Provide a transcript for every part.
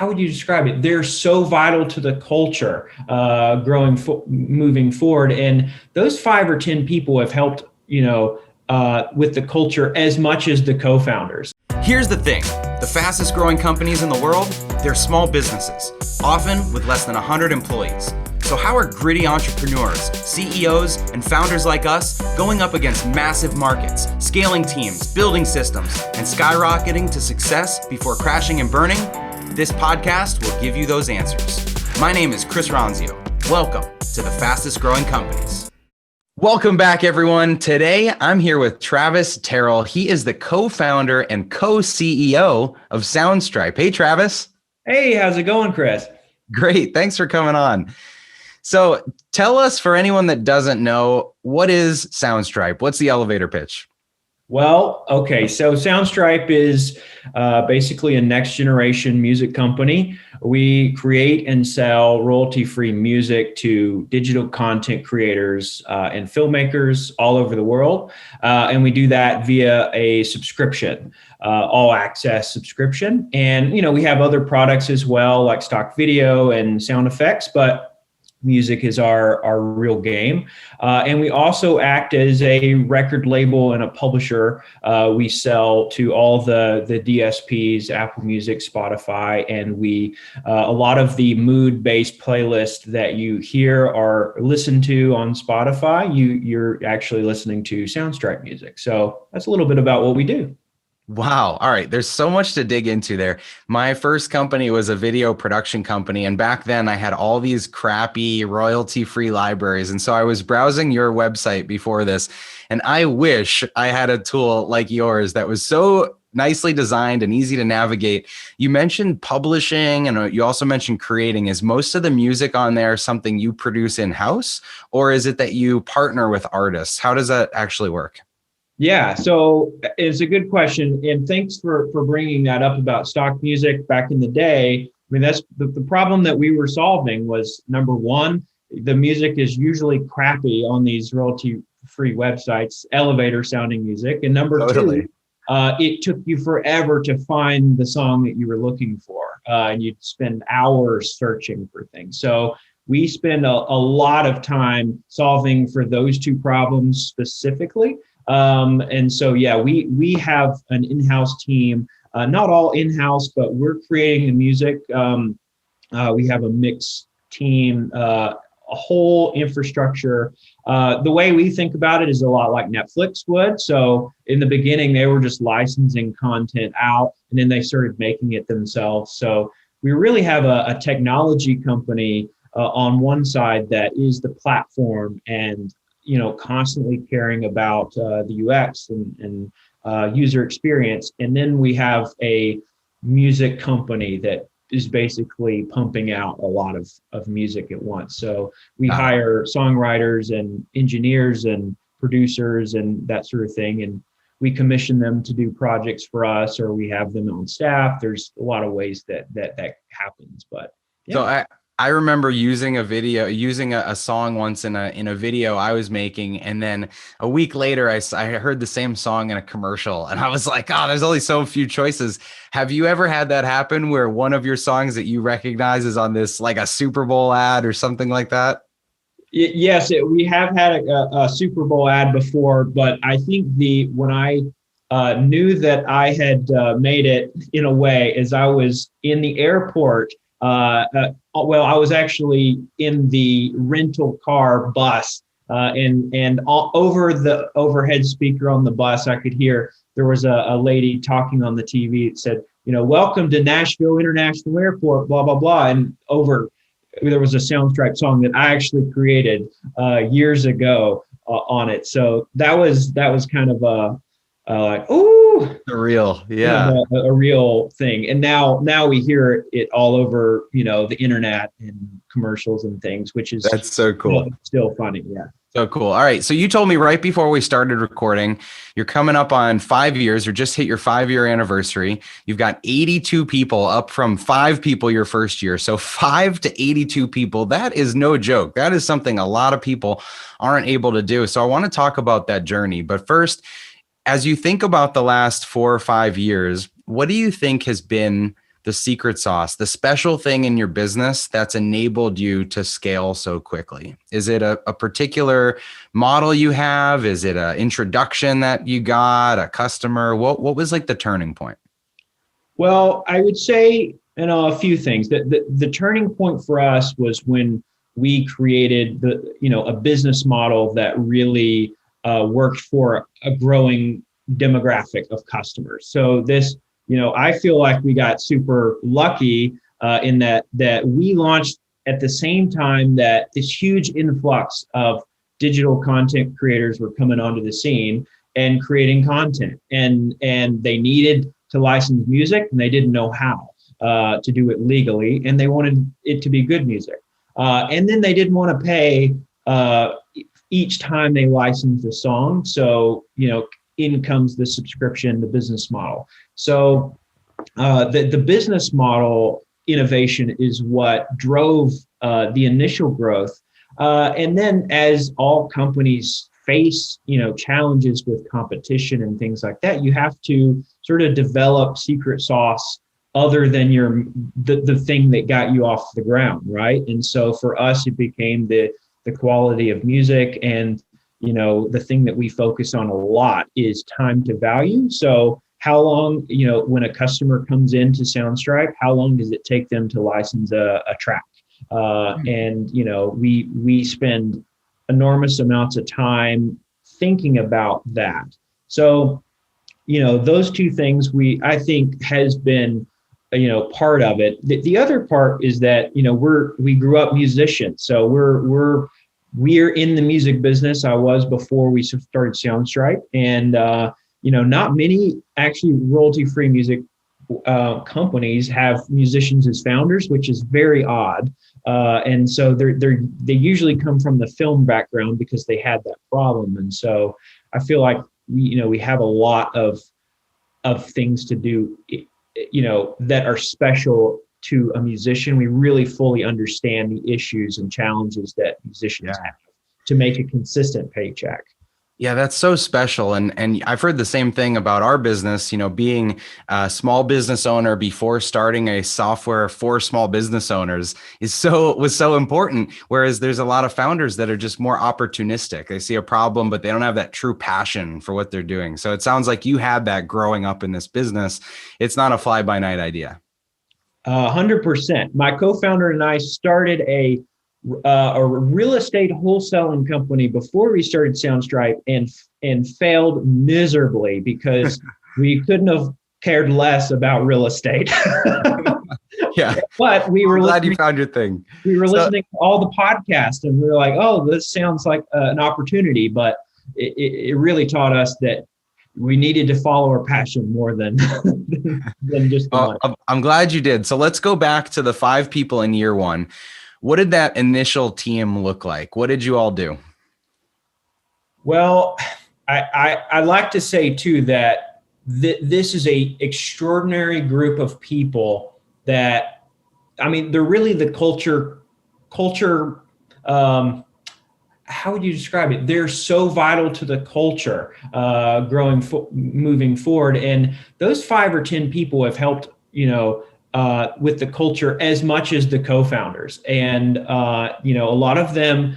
how would you describe it? They're so vital to the culture, moving forward. And those 5 or 10 people have helped, with the culture as much as the co-founders. Here's the thing. The fastest growing companies in the world, they're small businesses, often with less than 100 employees. So how are gritty entrepreneurs, CEOs, and founders like us going up against massive markets, scaling teams, building systems, and skyrocketing to success before crashing and burning? This podcast will give you those answers. My name is Chris Ronzio. Welcome to the fastest growing companies. Welcome back, everyone. Today, I'm here with Travis Terrell. He is the co-founder and co-CEO of Soundstripe. Hey, Travis. Hey, how's it going, Chris? Great. Thanks for coming on. So tell us, for anyone that doesn't know, what is Soundstripe? What's the elevator pitch? Well, okay. So Soundstripe is basically a next generation music company. We create and sell royalty-free music to digital content creators and filmmakers all over the world. And we do that via a subscription, all access subscription. And, we have other products as well, like stock video and sound effects, but music is our real game. And we also act as a record label and a publisher. We sell to all the DSPs, Apple Music, Spotify, and a lot of the mood-based playlists that you hear or listen to on Spotify, you're actually listening to Soundstripe music. So that's a little bit about what we do. Wow. All right. There's so much to dig into there. My first company was a video production company. And back then I had all these crappy royalty-free libraries. And so I was browsing your website before this, and I wish I had a tool like yours that was so nicely designed and easy to navigate. You mentioned publishing, and you also mentioned creating. Is most of the music on there something you produce in-house, or is it that you partner with artists? How does that actually work? Yeah, so it's a good question. And thanks for bringing that up about stock music back in the day. I mean, that's the problem that we were solving was, number one, the music is usually crappy on these royalty-free websites, elevator sounding music. And number two, it took you forever to find the song that you were looking for. And you'd spend hours searching for things. So we spend a lot of time solving for those two problems specifically. And so, yeah, we have an in-house team, not all in-house, but we're creating the music. We have a mixed team, a whole infrastructure. The way we think about it is a lot like Netflix would. So in the beginning, they were just licensing content out, and then they started making it themselves. So we really have a technology company on one side that is the platform and constantly caring about the UX and user experience. And then we have a music company that is basically pumping out a lot of music at once. So we hire songwriters and engineers and producers and that sort of thing. And we commission them to do projects for us, or we have them on staff. There's a lot of ways that happens, but yeah. So I remember using a song once in a video I was making. And then a week later, I heard the same song in a commercial, and I was like, oh, there's only so few choices. Have you ever had that happen where one of your songs that you recognize is on this, like a Super Bowl ad or something like that? Yes, we have had a Super Bowl ad before, but I think when I knew that I had made it in a way, as I was in the airport, well, I was actually in the rental car bus, and over the overhead speaker on the bus, I could hear there was a lady talking on the TV. It said, welcome to Nashville International Airport, blah, blah, blah. And there was a Soundstripe song that I actually created years ago on it. So that was kind of like, ooh. A real, yeah. A real thing. And now we hear it all over, the internet and commercials and things, which is that's so cool. Still funny. Yeah. So cool. All right. So you told me right before we started recording, you're coming up on 5 years, or just hit your 5-year anniversary. You've got 82 people, up from 5 people your first year. So 5 to 82 people, that is no joke. That is something a lot of people aren't able to do. So I want to talk about that journey. But first, as you think about the last 4 or 5 years, what do you think has been the secret sauce, the special thing in your business that's enabled you to scale so quickly? Is it a particular model you have? Is it an introduction that you got, a customer? What was like the turning point? Well, I would say, a few things. The turning point for us was when we created a business model that really worked for a growing demographic of customers. So this, I feel like we got super lucky in that we launched at the same time that this huge influx of digital content creators were coming onto the scene and creating content, and they needed to license music, and they didn't know how to do it legally, and they wanted it to be good music. And then they didn't want to pay each time they licensed a song. So, in comes the subscription, the business model. So the business model innovation is what drove the initial growth. And then as all companies face, challenges with competition and things like that, you have to sort of develop secret sauce other than the thing that got you off the ground, right? And so for us, it became the quality of music, and the thing that we focus on a lot is time to value. So how long, when a customer comes into Soundstripe, how long does it take them to license a track? And we spend enormous amounts of time thinking about that. So those two things I think has been part of it. The other part is that we grew up musicians, so we're in the music business. I was before we started Soundstripe, and not many actually royalty-free music companies have musicians as founders, which is very odd. And so they usually come from the film background because they had that problem. And so I feel like we have a lot of things to do, that are special to a musician. We really fully understand the issues and challenges that musicians have to make a consistent paycheck. Yeah, that's so special. And I've heard the same thing about our business, being a small business owner before starting a software for small business owners was so important. Whereas there's a lot of founders that are just more opportunistic. They see a problem, but they don't have that true passion for what they're doing. So it sounds like you had that growing up in this business. It's not a fly by night idea. 100%. My co-founder and I started a real estate wholesaling company before we started Soundstripe, and failed miserably because we couldn't have cared less about real estate. Yeah, but we were glad you found your thing. We were listening to all the podcasts, and we were like, "Oh, this sounds like an opportunity." But it really taught us that we needed to follow our passion more than just the money. I'm glad you did. So let's go back to the 5 people in year 1. What did that initial team look like? What did you all do? Well, I like to say too that this is a extraordinary group of people that, they're really the culture. How would you describe it? They're so vital to the culture, moving forward. And those 5 or 10 people have helped, with the culture as much as the co-founders. And, a lot of them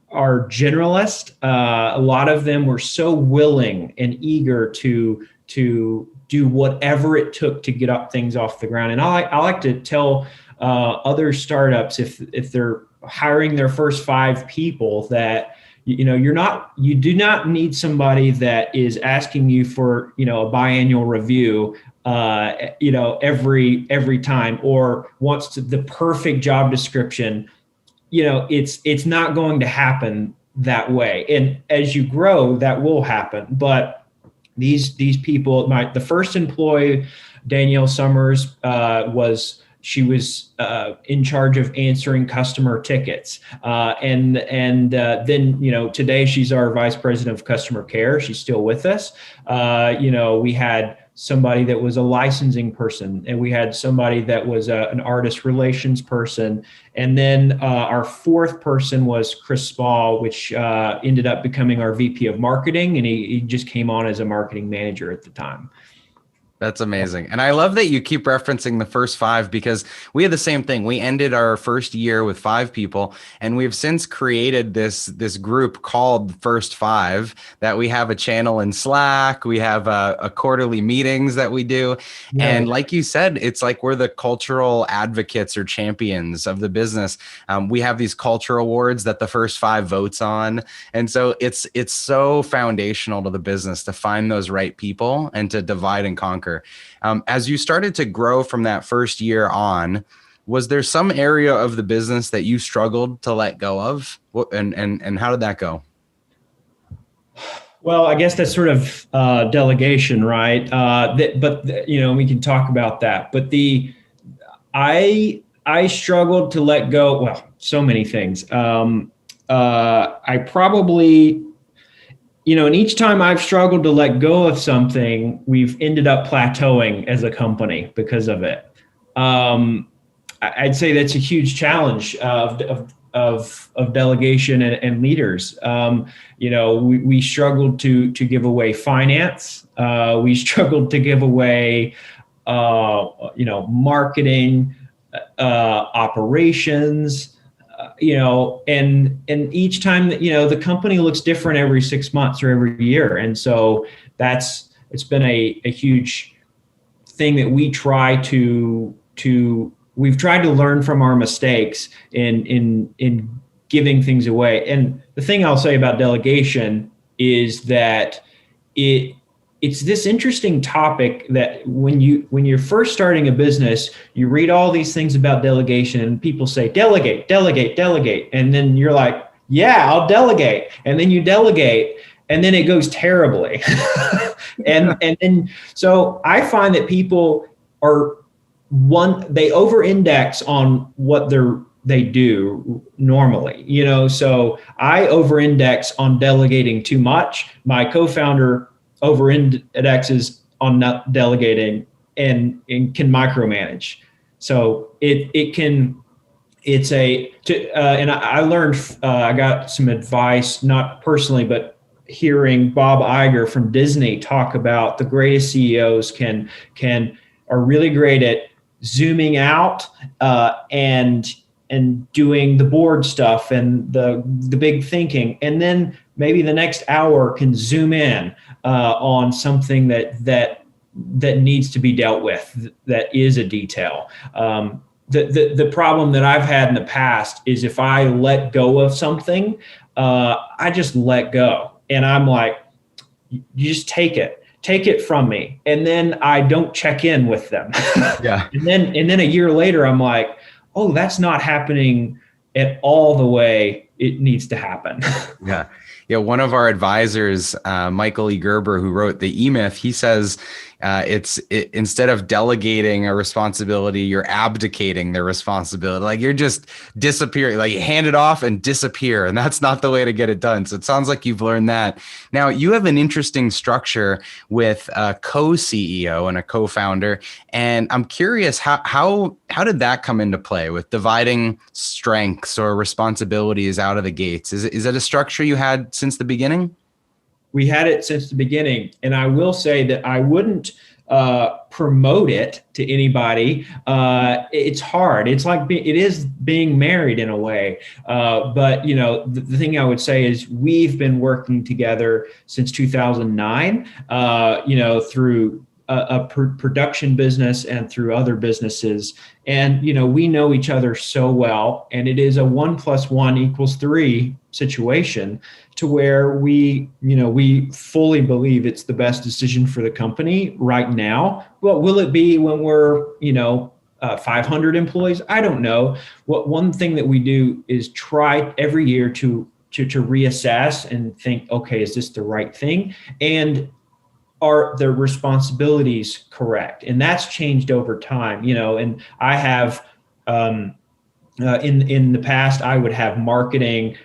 are generalists. A lot of them were so willing and eager to do whatever it took to get up things off the ground. And I like to tell other startups, if they're hiring their first 5 people, that you do not need somebody that is asking you for a biannual review every time, or wants the perfect job description. It's not going to happen that way. And as you grow, that will happen. But these people, the first employee, Danielle Summers, was in charge of answering customer tickets. And then, today she's our vice president of customer care. She's still with us. We had somebody that was a licensing person, and we had somebody that was an artist relations person. And then our 4th person was Chris Spall, which ended up becoming our VP of marketing. And he just came on as a marketing manager at the time. That's amazing. And I love that you keep referencing the first five because we had the same thing. We ended our first year with 5 people, and we've since created this group called First Five that we have a channel in Slack. We have a quarterly meetings that we do. Yeah. And like you said, it's like we're the cultural advocates or champions of the business. We have these culture awards that the first five votes on. And so it's so foundational to the business to find those right people and to divide and conquer. As you started to grow from that first year on, was there some area of the business that you struggled to let go of? And how did that go? Well, I guess that's sort of delegation, right? But we can talk about that. But I struggled to let go. Well, so many things. I probably, and each time I've struggled to let go of something, we've ended up plateauing as a company because of it. I'd say that's a huge challenge of delegation and leaders. We struggled to give away finance. We struggled to give away, marketing, operations. And each time that, the company looks different every 6 months or every year. And so it's been a huge thing that we try we've tried to learn from our mistakes in giving things away. And the thing I'll say about delegation is that it's this interesting topic that when you're first starting a business, you read all these things about delegation and people say, delegate, delegate, delegate. And then you're like, yeah, I'll delegate. And then you delegate and then it goes terribly. and so I find that people they over-index on what they do normally, so I over-index on delegating too much. My co-founder over-indexes on not delegating and can micromanage. So and I learned, I got some advice, not personally, but hearing Bob Iger from Disney talk about the greatest CEOs are really great at zooming out and doing the board stuff and the big thinking, and then maybe the next hour can zoom in on something that needs to be dealt with, that is a detail. The problem that I've had in the past is if I let go of something, I just let go, and I'm like, you just take it from me, and then I don't check in with them. Yeah. and then a year later, I'm like, oh, that's not happening at all the way it needs to happen. Yeah. Yeah. One of our advisors, Michael E. Gerber, who wrote the E-Myth, he says instead of delegating a responsibility, you're abdicating their responsibility. Like you're just disappearing, like you hand it off and disappear. And that's not the way to get it done. So it sounds like you've learned that. Now you have an interesting structure with a co-CEO and a co-founder. And I'm curious, how did that come into play with dividing strengths or responsibilities out of the gates? Is it a structure you had since the beginning? We had it since the beginning. And I will say that I wouldn't promote it to anybody. It's hard. It's like it is being married in a way. But the thing I would say is we've been working together since 2009. Through a production business and through other businesses, and we know each other so well, and it is a 1 + 1 = 3 situation, to where we fully believe it's the best decision for the company right now. What will it be when we're 500 employees? I don't know. One thing that we do is try every year to reassess and think, okay, is this the right thing? And are their responsibilities correct? And that's changed over time, and I have, in the past, I would have marketing,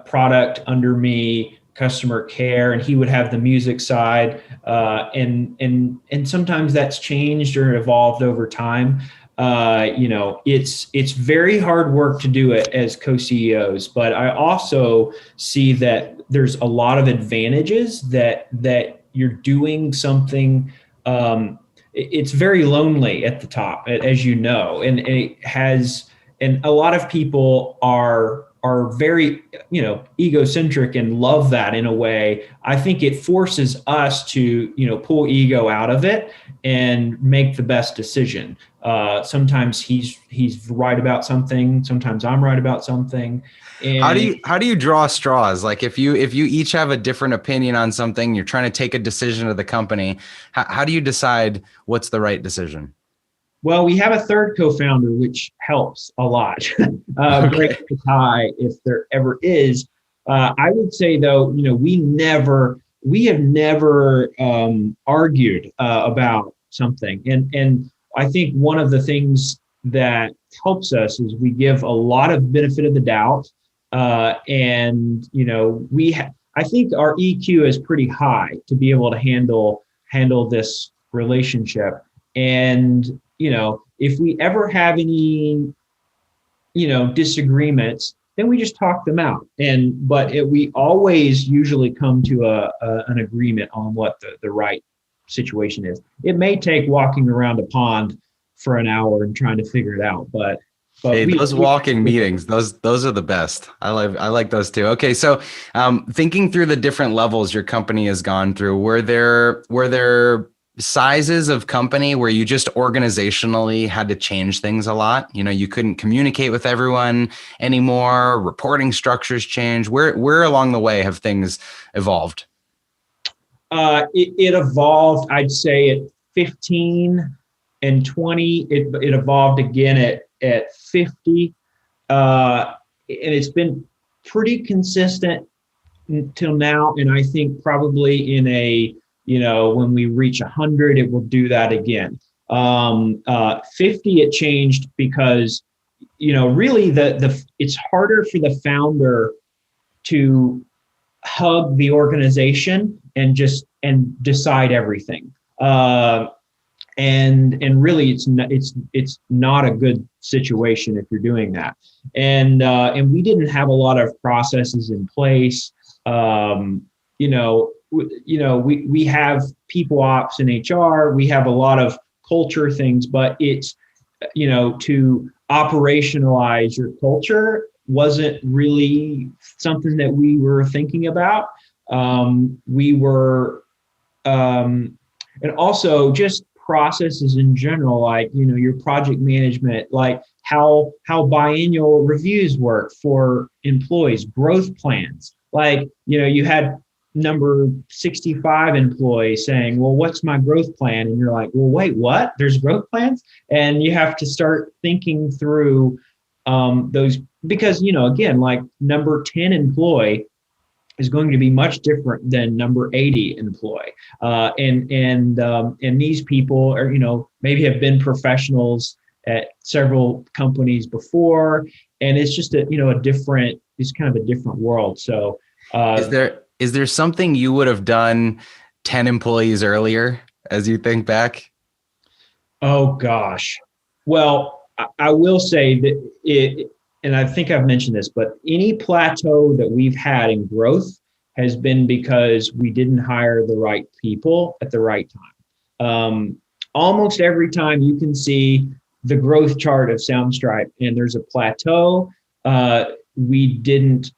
product under me, customer care, and he would have the music side. And sometimes that's changed or evolved over time. It's very hard work to do it as co-CEOs, but I also see that there's a lot of advantages that you're doing something it's very lonely at the top, as you know, and it has, and a lot of people are very, egocentric and love that in a way. I think it forces us to, pull ego out of it and make the best decision. Sometimes he's right about something. Sometimes I'm right about something. And How do you draw straws? Like if you each have a different opinion on something, you're trying to take a decision of the company. How do you decide what's the right decision? well, we have a third co-founder, which helps a lot. Break Okay. the tie if there ever is. I would say though, we have never argued about something, and I think one of the things that helps us is we give a lot of benefit of the doubt, and I think our EQ is pretty high to be able to handle this relationship, and if we ever have any, disagreements, then we just talk them out. We always usually come to an agreement on what the right situation is. It may take walking around a pond for an hour and trying to figure it out, but Hey, we, those walking meetings, those are the best. I like those too. Okay, so thinking through the different levels your company has gone through, were there sizes of company where you just organizationally had to change things a lot? You couldn't communicate with everyone anymore. Reporting structures change. Where along the way have things evolved? it evolved, I'd say at 15 and 20, it evolved again at 50. And it's been pretty consistent until now. And I think probably when we reach 100, it will do that again. 50, it changed because, really it's harder for the founder to hug the organization and decide everything. And really it's not a good situation if you're doing that. And we didn't have a lot of processes in place. We have people ops and HR, we have a lot of culture things, but it's, to operationalize your culture wasn't really something that we were thinking about. We were, and also just processes in general, like, your project management, like how biannual reviews work for employees, growth plans. Like, you had number 65 employees saying, well, what's my growth plan? And you're like, well, wait, what? There's growth plans? And you have to start thinking through those, because, again, like number 10 employee is going to be much different than number 80 employee. And these people are, maybe have been professionals at several companies before. And it's just it's kind of a different world. So Is there something you would have done 10 employees earlier as you think back? oh gosh. Well, I will say that and I think I've mentioned this, but any plateau that we've had in growth has been because we didn't hire the right people at the right time. Almost every time you can see the growth chart of Soundstripe and there's a plateau, we didn't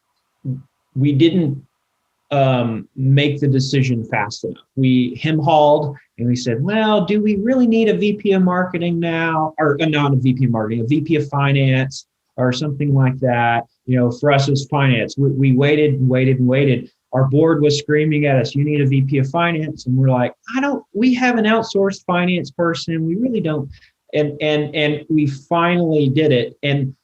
make the decision fast enough. We hem-hauled and we said, well, do we really need a VP of marketing now? Or not a VP of marketing, a VP of finance or something like that. For us as finance, we waited and waited and waited. Our board was screaming at us, you need a VP of finance. And we're like, we have an outsourced finance person. We really don't. And we finally did it. And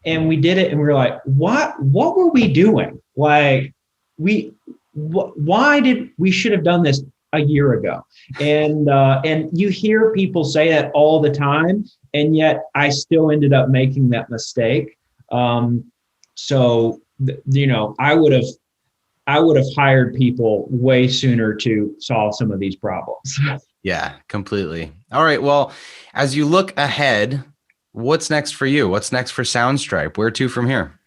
we did it. And we were like, what were we doing? Like, why did we should have done this a year ago? And you hear people say that all the time, and yet I still ended up making that mistake. So I would have hired people way sooner to solve some of these problems. Yeah, completely. All right. Well, as you look ahead, what's next for you? What's next for Soundstripe? Where to from here?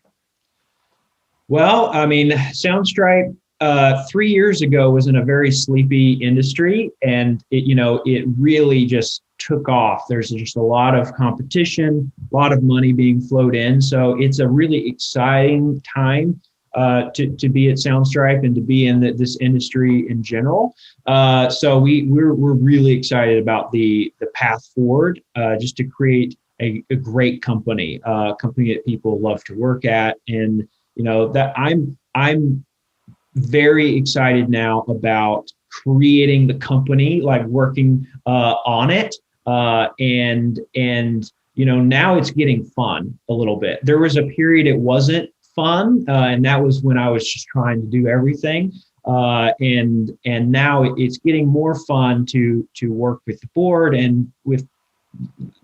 Well, I mean, Soundstripe, 3 years ago was in a very sleepy industry, and it really just took off. There's just a lot of competition, a lot of money being flowed in. So it's a really exciting time to be at Soundstripe and to be in this industry in general. So we're really excited about the path forward, just to create a great company, a company that people love to work at, and that I'm very excited now about creating the company, like working on it, and now it's getting fun a little bit. There was a period it wasn't fun, and that was when I was just trying to do everything, and now it's getting more fun to work with the board and with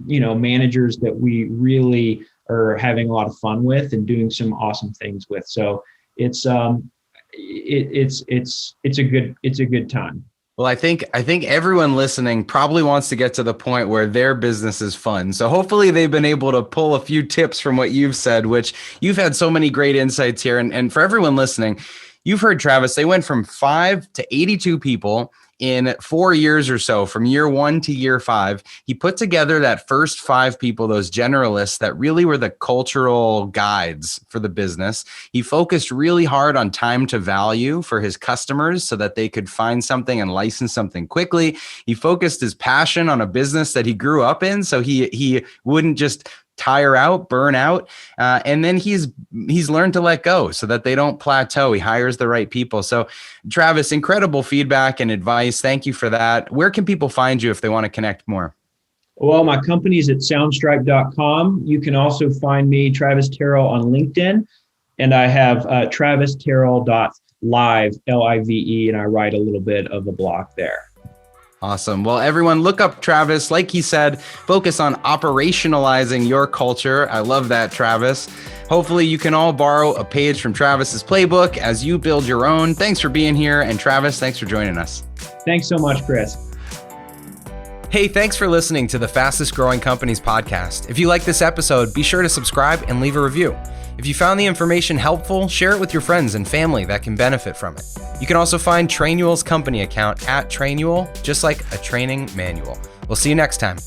managers that we really are having a lot of fun with and doing some awesome things with. So it's a good time. Well, I think everyone listening probably wants to get to the point where their business is fun. So hopefully they've been able to pull a few tips from what you've said, which you've had so many great insights here. And for everyone listening, you've heard Travis, they went from 5 to 82 people in 4 years or so, from year 1 to year 5. He put together that first 5 people, those generalists that really were the cultural guides for the business. He focused really hard on time to value for his customers so that they could find something and license something quickly. He focused his passion on a business that he grew up in, so he wouldn't just tire out, burn out. And then he's learned to let go so that they don't plateau. He hires the right people. So Travis, incredible feedback and advice. Thank you for that. Where can people find you if they want to connect more? Well, my company's at soundstripe.com. You can also find me, Travis Terrell, on LinkedIn. And I have travisterrell.live, Live, and I write a little bit of a blog there. Awesome. Well, everyone look up Travis. Like he said, focus on operationalizing your culture. I love that, Travis. Hopefully you can all borrow a page from Travis's playbook as you build your own. Thanks for being here. And Travis, thanks for joining us. Thanks so much, Chris. Hey, thanks for listening to the Fastest Growing Companies podcast. If you like this episode, be sure to subscribe and leave a review. If you found the information helpful, share it with your friends and family that can benefit from it. You can also find Trainual's company account at Trainual, just like a training manual. We'll see you next time.